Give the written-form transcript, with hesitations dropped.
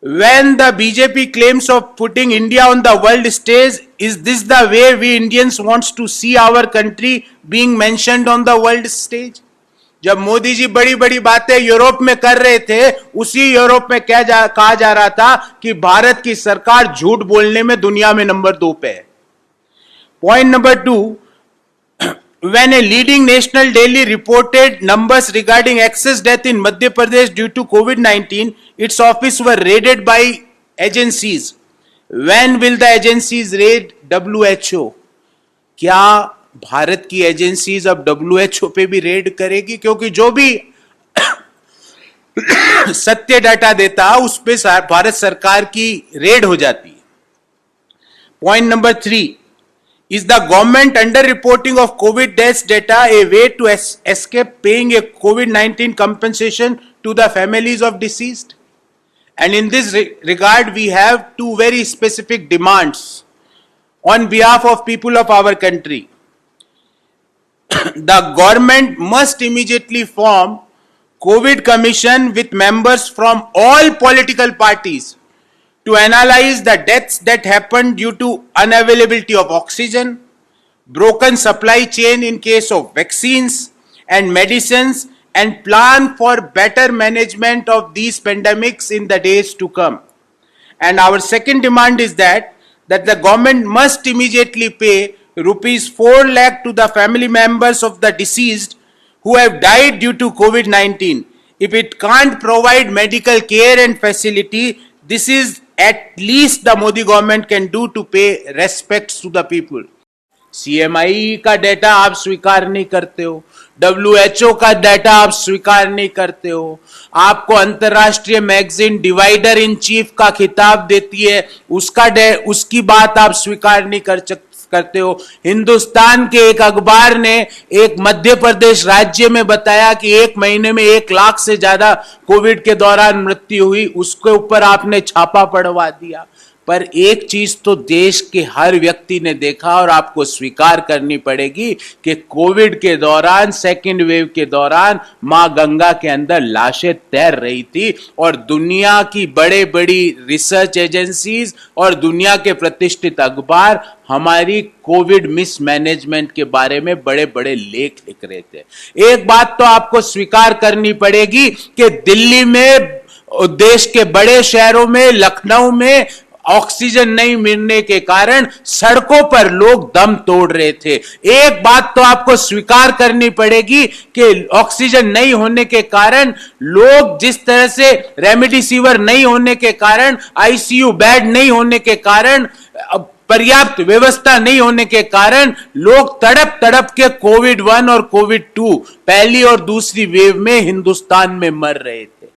When the BJP claims of putting India on the world stage, is this the way we Indians wants to see our country being mentioned on the world stage? जब मोदी जी बड़ी बड़ी बातें Europe में कर रहे थे, उसी Europe में कहा जा रहा था कि भारत की सरकार झूठ बोलने में दुनिया में नंबर 2 पे है. Point number 2, when a leading national daily reported numbers regarding excess death in Madhya Pradesh due to COVID-19, its office were raided by agencies. When will the agencies raid WHO? क्या भारत की agencies अब WHO पे भी red करेगी? क्योंकि जो भी सत्य डाटा देता उस पे भारत सरकार की रेड हो जाती है. Point number 3, is the government under-reporting of COVID deaths data a way to escape paying a COVID-19 compensation to the families of deceased? And in this regard, we have two very specific demands on behalf of people of our country. The government must immediately form COVID commission with members from all political parties to analyze the deaths that happened due to unavailability of oxygen, broken supply chain in case of vaccines and medicines, and plan for better management of these pandemics in the days to come. And our second demand is that the government must immediately pay rupees 4 lakh to the family members of the deceased who have died due to COVID-19. If it can't provide medical care and facility, this is at least the Modi government can do to pay respects to the people. CMI का data आप स्वीकार नहीं करते हो, WHO का data आप स्वीकार नहीं करते हो, आपको अंतरराष्ट्रीय मैगजीन डिवाइडर इन चीफ का खिताब देती है, उसकी बात आप स्वीकार नहीं करते हो. हिंदुस्तान के एक अखबार ने एक मध्य प्रदेश राज्य में बताया कि 1 महीने में 1 लाख से ज्यादा कोविड के दौरान मृत्यु हुई, उसके ऊपर आपने छापा पड़वा दिया. पर एक चीज तो देश के हर व्यक्ति ने देखा और आपको स्वीकार करनी पड़ेगी कि कोविड के दौरान, सेकेंड वेव के दौरान मां गंगा के अंदर लाशें तैर रही थी और दुनिया की बड़े बड़ी रिसर्च एजेंसीज और दुनिया के प्रतिष्ठित अखबार हमारी कोविड मिसमैनेजमेंट के बारे में बड़े बड़े लेख लिख रहे थे. एक बात तो आपको स्वीकार करनी पड़ेगी कि दिल्ली में, देश के बड़े शहरों में, लखनऊ में ऑक्सीजन नहीं मिलने के कारण सड़कों पर लोग दम तोड़ रहे थे. एक बात तो आपको स्वीकार करनी पड़ेगी कि ऑक्सीजन नहीं होने के कारण लोग, जिस तरह से रेमडेसिविर नहीं होने के कारण, आईसीयू बेड नहीं होने के कारण, पर्याप्त व्यवस्था नहीं होने के कारण लोग तड़प तड़प के कोविड 1 और कोविड 2 पहली और दूसरी वेव में हिंदुस्तान में मर रहे थे.